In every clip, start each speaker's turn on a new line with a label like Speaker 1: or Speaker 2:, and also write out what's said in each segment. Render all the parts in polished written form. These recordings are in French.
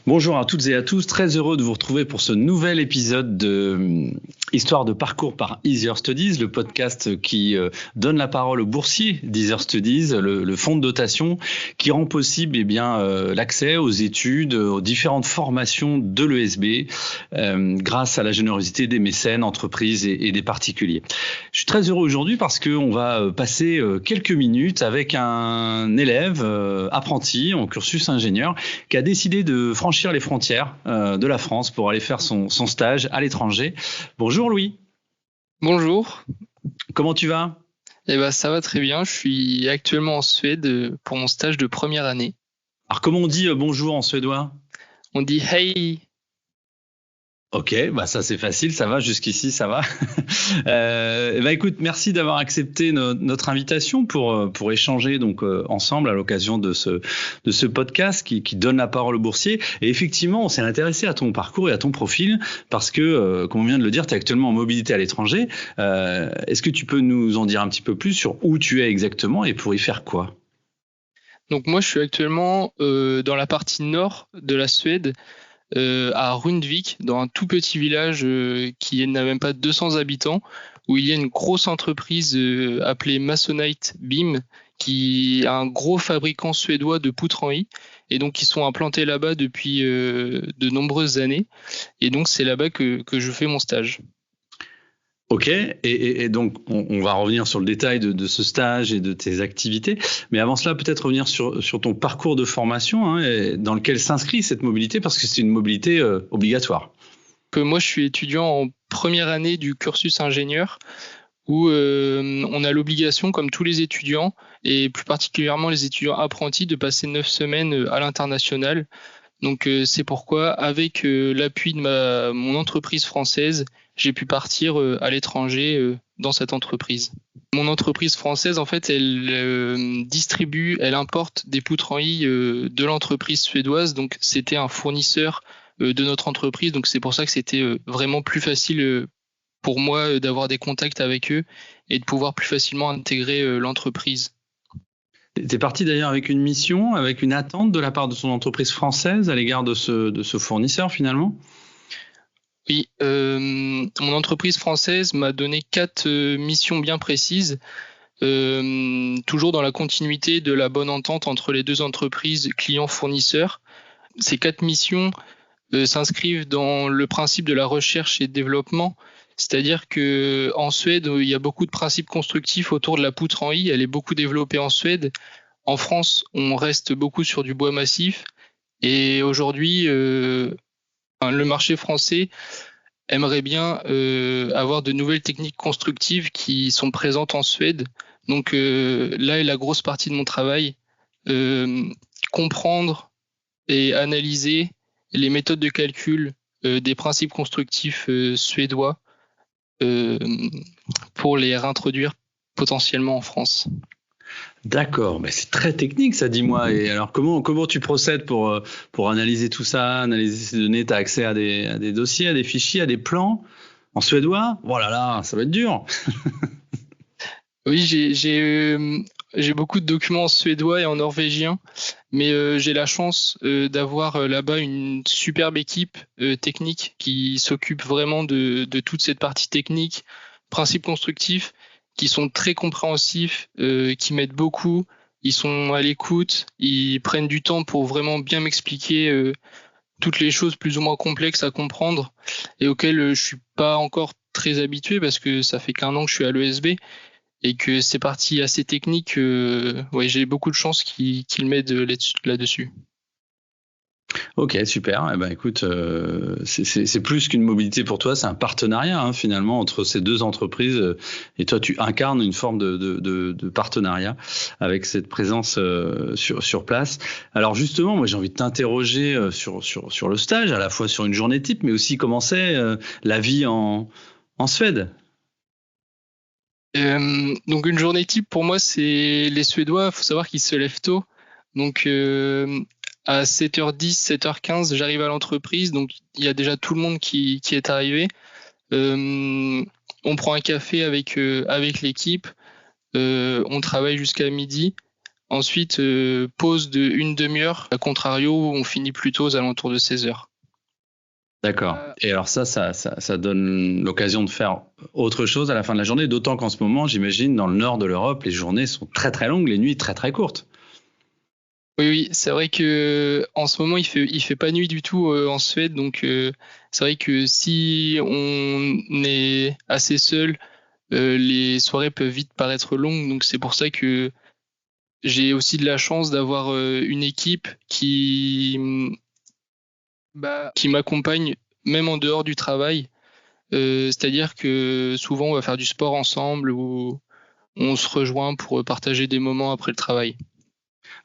Speaker 1: Bonjour à toutes et à tous, très heureux de vous retrouver pour ce nouvel épisode de Histoire de parcours par Easier Studies, le podcast qui donne la parole aux boursiers d'Easier Studies, le fonds de dotation qui rend possible l'accès aux études, aux différentes formations de l'ESB grâce à la générosité des mécènes, entreprises et des particuliers. Je suis très heureux aujourd'hui parce qu'on va passer quelques minutes avec un élève apprenti en cursus ingénieur qui a décidé de franchir les frontières de la France pour aller faire son stage à l'étranger. Bonjour Louis.
Speaker 2: Bonjour.
Speaker 1: Comment tu vas ?
Speaker 2: Ça va très bien. Je suis actuellement en Suède pour mon stage de première année.
Speaker 1: Alors comment on dit bonjour en suédois ?
Speaker 2: On dit hej.
Speaker 1: Ok, ça c'est facile, ça va, jusqu'ici ça va. Écoute, merci d'avoir accepté notre invitation pour échanger donc ensemble à l'occasion de ce podcast qui donne la parole aux boursiers. Et effectivement, on s'est intéressé à ton parcours et à ton profil parce que, comme on vient de le dire, tu es actuellement en mobilité à l'étranger. Est-ce que tu peux nous en dire un petit peu plus sur où tu es exactement et pour y faire quoi ?
Speaker 2: Donc moi, je suis actuellement dans la partie nord de la Suède. À Rundvik, dans un tout petit village qui n'a même pas 200 habitants, où il y a une grosse entreprise appelée Masonite BIM, qui est un gros fabricant suédois de poutres en I, et donc ils sont implantés là-bas depuis de nombreuses années, et donc c'est là-bas que je fais mon stage.
Speaker 1: Ok, et donc on va revenir sur le détail de ce stage et de tes activités, mais avant cela peut-être revenir sur ton parcours de formation dans lequel s'inscrit cette mobilité parce que c'est une mobilité obligatoire.
Speaker 2: Moi je suis étudiant en première année du cursus ingénieur où on a l'obligation, comme tous les étudiants, et plus particulièrement les étudiants apprentis, de passer 9 semaines à l'international. Donc c'est pourquoi, avec l'appui de mon entreprise française, j'ai pu partir à l'étranger dans cette entreprise. Mon entreprise française, en fait, elle elle importe des poutres en I de l'entreprise suédoise. Donc c'était un fournisseur de notre entreprise. Donc c'est pour ça que c'était vraiment plus facile pour moi d'avoir des contacts avec eux et de pouvoir plus facilement intégrer l'entreprise.
Speaker 1: Tu es parti d'ailleurs avec une mission, avec une attente de la part de son entreprise française à l'égard de ce fournisseur finalement ?
Speaker 2: Oui, mon entreprise française m'a donné 4 missions bien précises, toujours dans la continuité de la bonne entente entre les deux entreprises clients-fournisseurs. Ces 4 missions s'inscrivent dans le principe de la recherche et développement, c'est-à-dire que en Suède, il y a beaucoup de principes constructifs autour de la poutre en I, elle est beaucoup développée en Suède. En France, on reste beaucoup sur du bois massif et aujourd'hui, le marché français aimerait bien avoir de nouvelles techniques constructives qui sont présentes en Suède. Donc là est la grosse partie de mon travail, comprendre et analyser les méthodes de calcul des principes constructifs suédois pour les réintroduire potentiellement en France.
Speaker 1: D'accord, mais c'est très technique ça, dis-moi. Et alors comment tu procèdes pour analyser tout ça, analyser ces données ? Tu as accès à des dossiers, à des fichiers, à des plans en suédois ? Oh là là, ça va être dur.
Speaker 2: Oui, j'ai beaucoup de documents en suédois et en norvégien, mais j'ai la chance d'avoir là-bas une superbe équipe technique qui s'occupe vraiment de toute cette partie technique, principes constructifs, qui sont très compréhensifs, qui m'aident beaucoup. Ils sont à l'écoute, ils prennent du temps pour vraiment bien m'expliquer toutes les choses plus ou moins complexes à comprendre et auxquelles je suis pas encore très habitué parce que ça fait qu'1 an que je suis à l'ESB et que c'est parti assez technique. J'ai beaucoup de chance qu'il m'aide là-dessus.
Speaker 1: Ok, super. Écoute, c'est plus qu'une mobilité pour toi, c'est un partenariat finalement entre ces deux entreprises. Et toi, tu incarnes une forme de partenariat avec cette présence sur place. Alors justement, moi, j'ai envie de t'interroger sur le stage, à la fois sur une journée type, mais aussi comment c'est la vie en Suède.
Speaker 2: Donc une journée type pour moi, c'est les Suédois. Il faut savoir qu'ils se lèvent tôt. Donc à 7h10, 7h15, j'arrive à l'entreprise. Donc il y a déjà tout le monde qui est arrivé. On prend un café avec l'équipe. On travaille jusqu'à midi. Ensuite, pause de une demi-heure. À contrario, on finit plus tôt aux alentours de 16h.
Speaker 1: D'accord. Et alors ça donne l'occasion de faire autre chose à la fin de la journée, d'autant qu'en ce moment, j'imagine, dans le nord de l'Europe, les journées sont très très longues, les nuits très très courtes.
Speaker 2: Oui, c'est vrai que en ce moment, il fait pas nuit du tout en Suède, donc c'est vrai que si on est assez seul, les soirées peuvent vite paraître longues, donc c'est pour ça que j'ai aussi de la chance d'avoir une équipe qui m'accompagne même en dehors du travail. C'est-à-dire que souvent on va faire du sport ensemble ou on se rejoint pour partager des moments après le travail.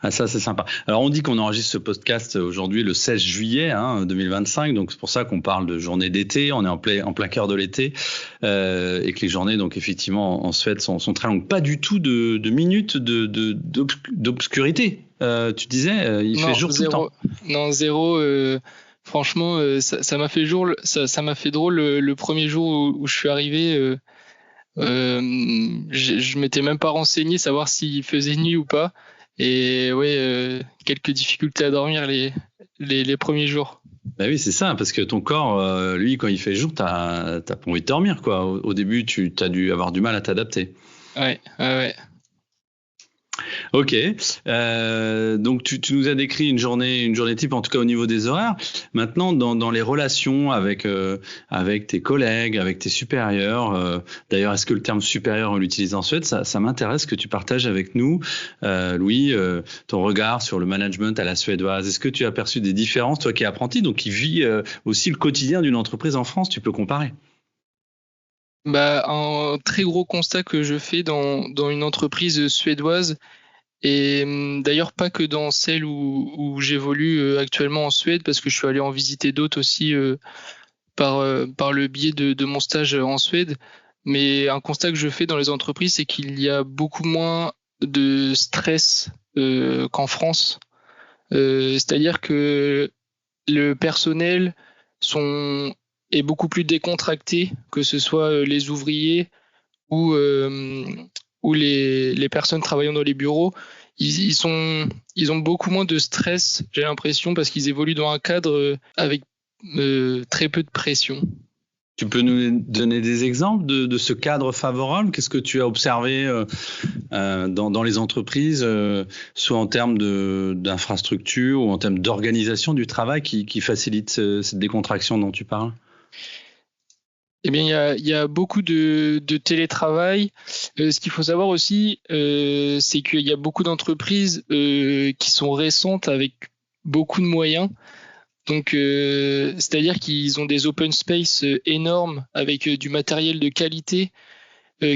Speaker 1: Ah, ça, c'est sympa. Alors, on dit qu'on enregistre ce podcast aujourd'hui le 16 juillet 2025, donc c'est pour ça qu'on parle de journée d'été. On est en plein cœur de l'été et que les journées, donc effectivement, en Suède sont très longues. Pas du tout de minutes d'obscurité. Tu disais, il fait jour tout le temps.
Speaker 2: Non, zéro. Franchement, ça m'a fait ça m'a fait drôle le premier jour où je suis arrivé. Je m'étais même pas renseigné savoir s'il faisait nuit ou pas. Et ouais, quelques difficultés à dormir les premiers jours.
Speaker 1: Bah oui, c'est ça, parce que ton corps, lui, quand il fait jour, t'as pas envie de dormir, quoi. Au début, t'as dû avoir du mal à t'adapter.
Speaker 2: Ouais.
Speaker 1: Ok, donc tu nous as décrit une journée type, en tout cas au niveau des horaires. Maintenant, dans les relations avec tes collègues, avec tes supérieurs, d'ailleurs, est-ce que le terme supérieur on l'utilise en Suède? Ça m'intéresse que tu partages avec nous, Louis, ton regard sur le management à la suédoise. Est-ce que tu as perçu des différences, toi qui es apprenti, donc qui vis aussi le quotidien d'une entreprise en France? Tu peux comparer?
Speaker 2: Un très gros constat que je fais dans une entreprise suédoise, et d'ailleurs pas que dans celle où j'évolue actuellement en Suède, parce que je suis allé en visiter d'autres aussi par le biais de mon stage en Suède. Mais un constat que je fais dans les entreprises, c'est qu'il y a beaucoup moins de stress qu'en France. C'est-à-dire que le personnel est beaucoup plus décontracté, que ce soit les ouvriers ou les personnes travaillant dans les bureaux. Ils ont beaucoup moins de stress, j'ai l'impression, parce qu'ils évoluent dans un cadre avec très peu de pression.
Speaker 1: Tu peux nous donner des exemples de ce cadre favorable? Qu'est-ce que tu as observé dans les entreprises, soit en termes d'infrastructure ou en termes d'organisation du travail qui facilite cette décontraction dont tu parles?
Speaker 2: Eh bien, il y a beaucoup de télétravail. Ce qu'il faut savoir aussi, c'est qu'il y a beaucoup d'entreprises qui sont récentes avec beaucoup de moyens. Donc, c'est-à-dire qu'ils ont des open space énormes avec du matériel de qualité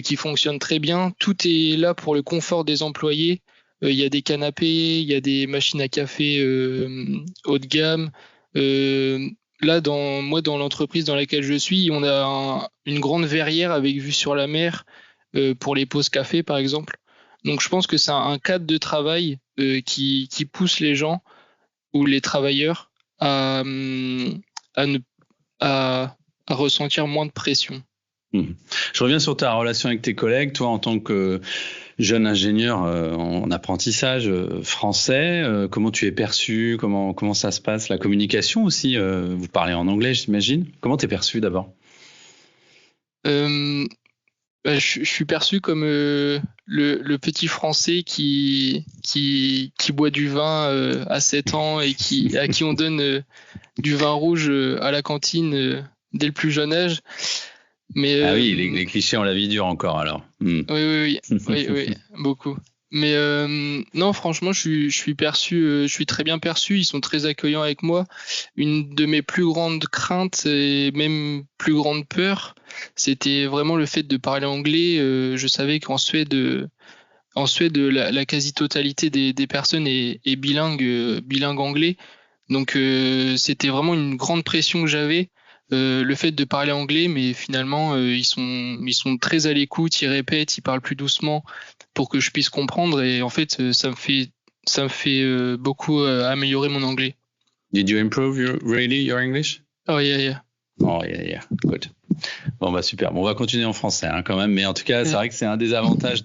Speaker 2: qui fonctionne très bien. Tout est là pour le confort des employés. Il y a des canapés, il y a des machines à café haut de gamme. Là, dans l'entreprise dans laquelle je suis, on a une grande verrière avec vue sur la mer pour les pauses café, par exemple. Donc, je pense que c'est un cadre de travail qui pousse les gens ou les travailleurs à ressentir moins de pression.
Speaker 1: Je reviens sur ta relation avec tes collègues. Toi, en tant que jeune ingénieur en apprentissage français, comment tu es perçu? Comment ça se passe? La communication aussi, vous parlez en anglais, j'imagine. Comment tu es perçu d'abord?
Speaker 2: Je suis perçu comme le petit Français qui boit du vin à 7 ans et à qui on donne du vin rouge à la cantine dès le plus jeune âge. Mais,
Speaker 1: ah oui, les clichés ont la vie dure encore alors.
Speaker 2: Oui, beaucoup. Mais non, franchement, je suis très bien perçu. Ils sont très accueillants avec moi. Une de mes plus grandes craintes et même plus grande peur, c'était vraiment le fait de parler anglais. Je savais qu'en Suède, la quasi-totalité des personnes est bilingue anglais. Donc c'était vraiment une grande pression que j'avais. Le fait de parler anglais, mais finalement ils sont très à l'écoute, ils répètent, ils parlent plus doucement pour que je puisse comprendre, et en fait ça me fait beaucoup améliorer mon anglais.
Speaker 1: Did you improve your English?
Speaker 2: Oh yeah.
Speaker 1: Oh yeah, good. Bon super. Bon, on va continuer en français quand même, mais en tout cas c'est vrai que c'est un des avantages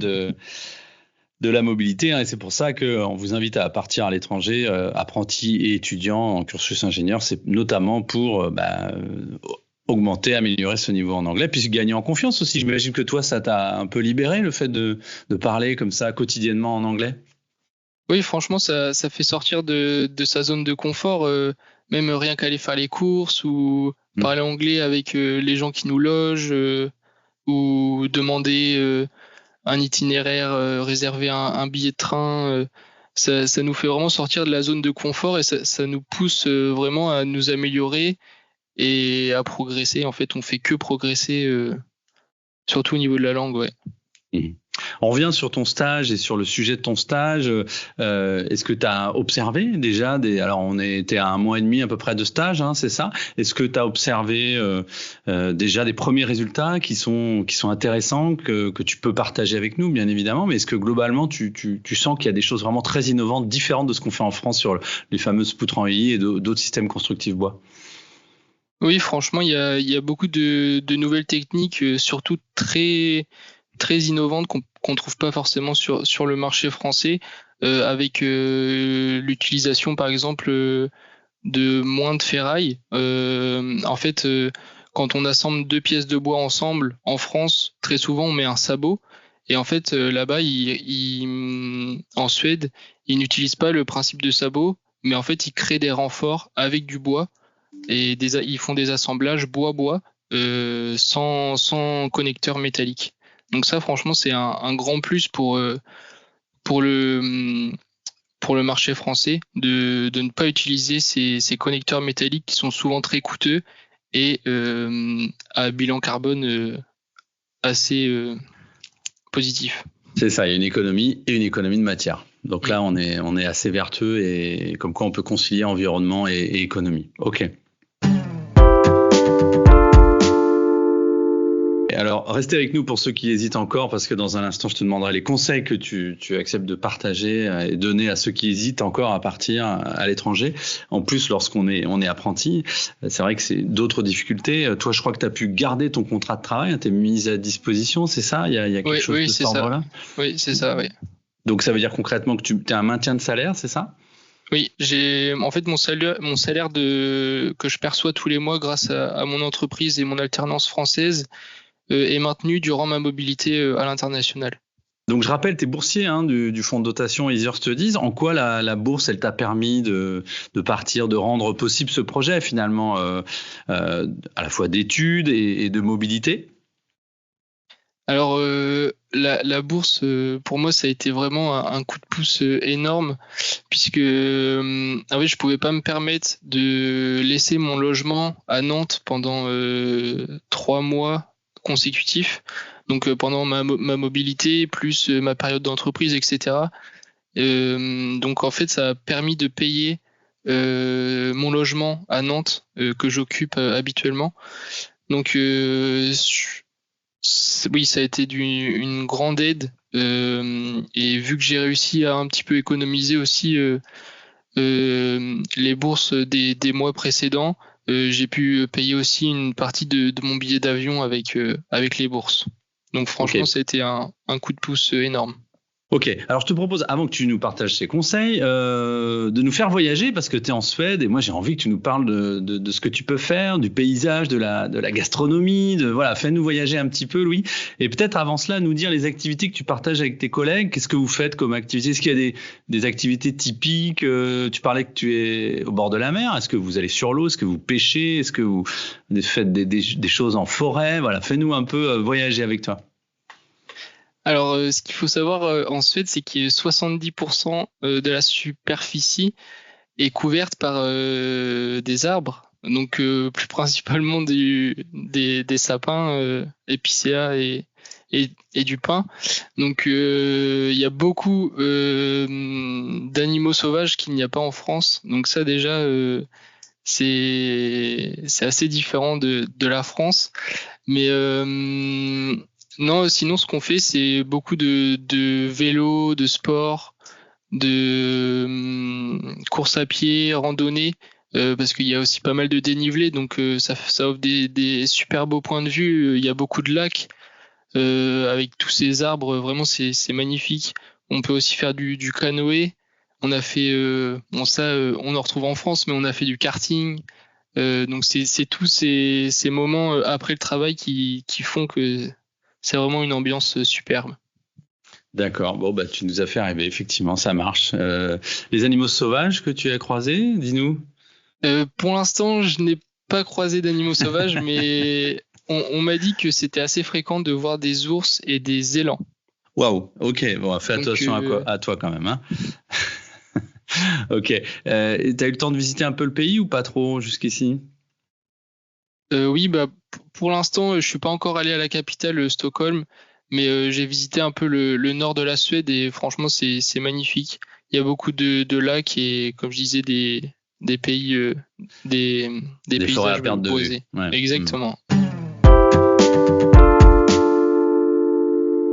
Speaker 1: de la mobilité, hein, et c'est pour ça qu'on vous invite à partir à l'étranger, apprentis et étudiants en cursus ingénieur. C'est notamment pour augmenter, améliorer ce niveau en anglais, puis gagner en confiance aussi. J'imagine que toi, ça t'a un peu libéré, le fait de parler comme ça quotidiennement en anglais.
Speaker 2: Oui, franchement, ça fait sortir de sa zone de confort, même rien qu'aller faire les courses ou parler anglais avec les gens qui nous logent, ou demander un itinéraire, réserver un billet de train. Ça nous fait vraiment sortir de la zone de confort et ça nous pousse vraiment à nous améliorer et à progresser. En fait, on fait que progresser, surtout au niveau de la langue, ouais.
Speaker 1: On revient sur ton stage et sur le sujet de ton stage. Est-ce que tu as observé déjà alors on était à 1 mois et demi à peu près de stage, hein, c'est ça? Est-ce que tu as observé déjà des premiers résultats qui sont intéressants que tu peux partager avec nous, bien évidemment, mais est-ce que globalement tu sens qu'il y a des choses vraiment très innovantes, différentes de ce qu'on fait en France sur les fameuses poutres en EI et d'autres systèmes constructifs bois?
Speaker 2: Oui, franchement, il y a beaucoup de nouvelles techniques, surtout très très innovantes qu'on trouve pas forcément sur le marché français, avec l'utilisation par exemple de moins de ferraille. En fait, quand on assemble 2 pièces de bois ensemble en France, très souvent on met un sabot. Et en fait, là-bas, en Suède, ils n'utilisent pas le principe de sabot, mais en fait, ils créent des renforts avec du bois et ils font des assemblages bois-bois, sans connecteur métallique. Donc ça, franchement, c'est un grand plus pour le marché français de ne pas utiliser ces connecteurs métalliques qui sont souvent très coûteux et à bilan carbone assez positif.
Speaker 1: C'est ça, il y a une économie et une économie de matière. Donc là, on est assez vertueux et comme quoi on peut concilier environnement et économie. Ok. Alors, restez avec nous pour ceux qui hésitent encore, parce que dans un instant, je te demanderai les conseils que tu acceptes de partager et donner à ceux qui hésitent encore à partir à l'étranger. En plus, lorsqu'on est apprenti, c'est vrai que c'est d'autres difficultés. Toi, je crois que tu as pu garder ton contrat de travail, tu es mis à disposition, c'est ça? Il y a quelque chose de cet ordre-là?
Speaker 2: Oui, c'est ça, oui.
Speaker 1: Donc, ça veut dire concrètement que tu as un maintien de salaire, c'est ça?
Speaker 2: Oui, j'ai en fait mon salaire que je perçois tous les mois grâce à mon entreprise et mon alternance française est maintenu durant ma mobilité à l'international.
Speaker 1: Donc je rappelle, tu es boursier du fonds de dotation Easier Studies. En quoi la bourse, elle t'a permis de partir, de rendre possible ce projet finalement, à la fois d'études et de mobilité?
Speaker 2: Alors la bourse, pour moi, ça a été vraiment un coup de pouce énorme, puisque en fait, je pouvais pas me permettre de laisser mon logement à Nantes pendant 3 mois consécutifs. Donc pendant ma mobilité, plus ma période d'entreprise, etc. Donc en fait, ça a permis de payer mon logement à Nantes que j'occupe habituellement. Donc oui, ça a été une grande aide. Et vu que j'ai réussi à un petit peu économiser aussi les bourses des mois précédents, j'ai pu payer aussi une partie de mon billet d'avion avec les bourses. Donc franchement, ça a été un coup de pouce énorme.
Speaker 1: Ok, alors je te propose, avant que tu nous partages ces conseils, de nous faire voyager, parce que tu es en Suède et moi j'ai envie que tu nous parles de ce que tu peux faire, du paysage, de la gastronomie, voilà, fais-nous voyager un petit peu, Louis. Et peut-être avant cela, nous dire les activités que tu partages avec tes collègues. Qu'est-ce que vous faites comme activité? Est-ce qu'il y a des activités typiques? Tu parlais que tu es au bord de la mer. Est-ce que vous allez sur l'eau? Est-ce que vous pêchez? Est-ce que vous faites des choses en forêt? Voilà, fais-nous un peu voyager avec toi.
Speaker 2: Alors, ce qu'il faut savoir en Suède, c'est que 70% de la superficie est couverte par des arbres, donc plus principalement des sapins, épicéas et du pin. Donc, il y a beaucoup d'animaux sauvages qu'il n'y a pas en France. Donc ça, déjà, c'est assez différent de la France. Mais non, sinon ce qu'on fait, c'est beaucoup de vélo, de sport, de course à pied, randonnée, parce qu'il y a aussi pas mal de dénivelé, donc ça offre des super beaux points de vue. Il y a beaucoup de lacs avec tous ces arbres, vraiment c'est magnifique. On peut aussi faire du canoë. On a fait, on en retrouve en France, mais on a fait du karting. Donc c'est tous ces moments après le travail qui font que c'est vraiment une ambiance superbe.
Speaker 1: D'accord. Bon, bah, tu nous as fait rêver. Effectivement, ça marche. Les animaux sauvages que tu as croisés, dis-nous.
Speaker 2: Pour l'instant, je n'ai pas croisé d'animaux sauvages, mais on m'a dit que c'était assez fréquent de voir des ours et des élans.
Speaker 1: Waouh. Ok. Bon, fais attention à toi quand même, hein. Ok. T'as eu le temps de visiter un peu le pays ou pas trop jusqu'ici?
Speaker 2: Oui, bah pour l'instant, je suis pas encore allé à la capitale, Stockholm, mais j'ai visité un peu le nord de la Suède et franchement, c'est magnifique. Il y a beaucoup de lacs et, comme je disais, des pays, des
Speaker 1: forêts à
Speaker 2: paysages
Speaker 1: perte de vue.
Speaker 2: beaux.
Speaker 1: Ouais.
Speaker 2: Exactement.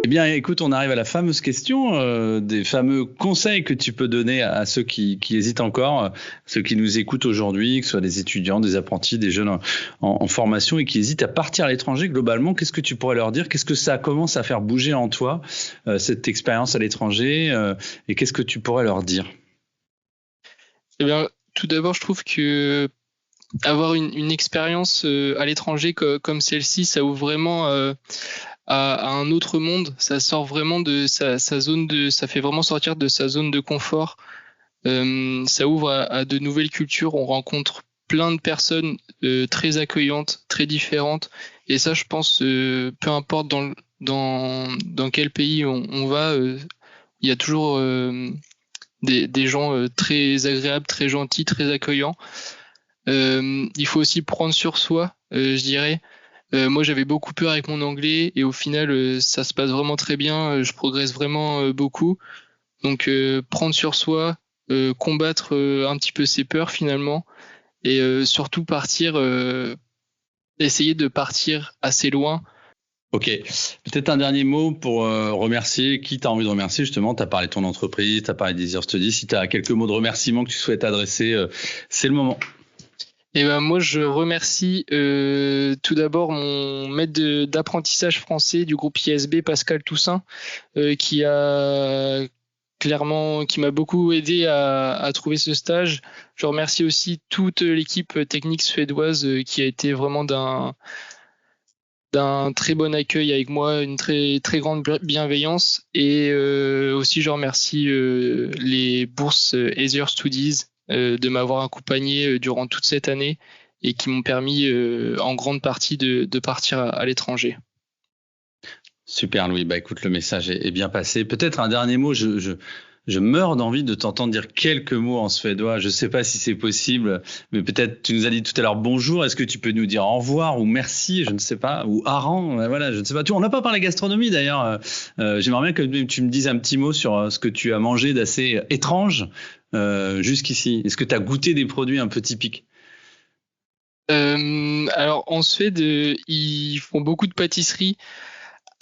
Speaker 1: Eh bien, écoute, on arrive à la fameuse question, des fameux conseils que tu peux donner à ceux qui hésitent encore, ceux qui nous écoutent aujourd'hui, que ce soit des étudiants, des apprentis, des jeunes en formation et qui hésitent à partir à l'étranger. Globalement, qu'est-ce que tu pourrais leur dire? Qu'est-ce que ça commence à faire bouger en toi, cette expérience à l'étranger, et qu'est-ce que tu pourrais leur dire?
Speaker 2: Eh bien, tout d'abord, je trouve que avoir une expérience à l'étranger comme celle-ci, ça ouvre vraiment à un autre monde. Ça sort vraiment de sa zone ça fait vraiment sortir de sa zone de confort. Ça ouvre à de nouvelles cultures. On rencontre plein de personnes très accueillantes, très différentes. Et ça, je pense, peu importe dans quel pays on va, il y a toujours des gens très agréables, très gentils, très accueillants. Il faut aussi prendre sur soi, je dirais. Moi, j'avais beaucoup peur avec mon anglais et au final, ça se passe vraiment très bien. Je progresse vraiment beaucoup. Donc, prendre sur soi, combattre un petit peu ses peurs finalement et surtout essayer de partir assez loin.
Speaker 1: Ok, peut-être un dernier mot pour remercier qui tu as envie de remercier justement. Tu as parlé de ton entreprise, tu as parlé d'Easier Studies. Si tu as quelques mots de remerciement que tu souhaites adresser, c'est le moment.
Speaker 2: Et ben moi, je remercie tout d'abord mon maître d'apprentissage français du groupe ISB, Pascal Toussaint, qui m'a beaucoup aidé à trouver ce stage. Je remercie aussi toute l'équipe technique suédoise qui a été vraiment d'un très bon accueil avec moi, une très très grande bienveillance. Et aussi, je remercie les bourses Easier Studies de m'avoir accompagné durant toute cette année et qui m'ont permis en grande partie de partir à l'étranger.
Speaker 1: Super Louis, bah écoute, le message est bien passé. Peut-être un dernier mot, je meurs d'envie de t'entendre dire quelques mots en suédois. Je ne sais pas si c'est possible, mais peut-être tu nous as dit tout à l'heure bonjour. Est-ce que tu peux nous dire au revoir ou merci? Je ne sais pas. Ou haran, voilà, je ne sais pas. On n'a pas parlé gastronomie d'ailleurs. J'aimerais bien que tu me dises un petit mot sur ce que tu as mangé d'assez étrange jusqu'ici. Est-ce que tu as goûté des produits un peu typiques?
Speaker 2: Alors en Suède, ils font beaucoup de pâtisseries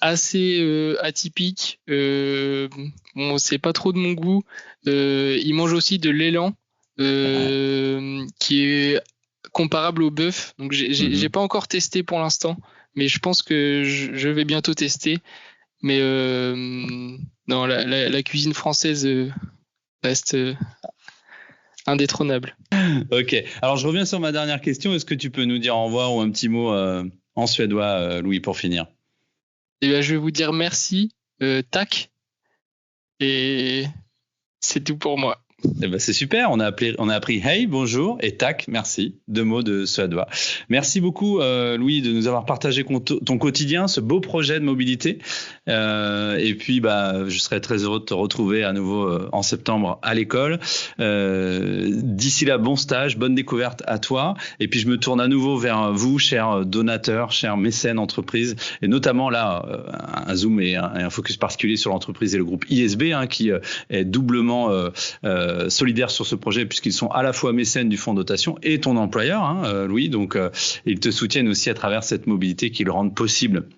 Speaker 2: assez atypiques. Bon, c'est pas trop de mon goût. Ils mangent aussi de l'élan, qui est comparable au bœuf. Donc j'ai pas encore testé pour l'instant, mais je pense que je vais bientôt tester. Mais non, la cuisine française reste indétrônable.
Speaker 1: Ok. Alors je reviens sur ma dernière question. Est-ce que tu peux nous dire au revoir ou un petit mot en suédois, Louis, pour finir?
Speaker 2: Et ben, je vais vous dire merci, tac, et c'est tout pour moi.
Speaker 1: Eh ben c'est super, on a appris hey, bonjour et tac, merci, 2 mots de suédois. Merci beaucoup Louis de nous avoir partagé ton quotidien, ce beau projet de mobilité. Et puis bah je serai très heureux de te retrouver à nouveau en septembre à l'école. D'ici là, bon stage, bonne découverte à toi. Et puis je me tourne à nouveau vers vous, chers donateurs, chers mécènes entreprises, et notamment là un zoom et un focus particulier sur l'entreprise et le groupe ISB qui est doublement solidaires sur ce projet puisqu'ils sont à la fois mécènes du fonds de dotation et ton employeur, Louis. Donc, ils te soutiennent aussi à travers cette mobilité qui le rendent possible.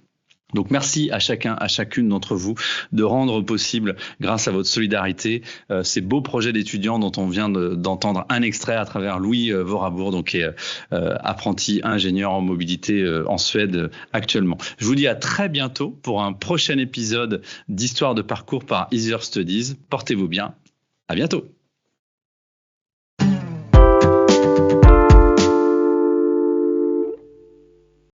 Speaker 1: Donc merci à chacun, à chacune d'entre vous de rendre possible, grâce à votre solidarité, ces beaux projets d'étudiants dont on vient d'entendre un extrait à travers Louis Vorabour, donc qui est apprenti ingénieur en mobilité en Suède actuellement. Je vous dis à très bientôt pour un prochain épisode d'Histoire de parcours par Easier Studies. Portez-vous bien. À bientôt.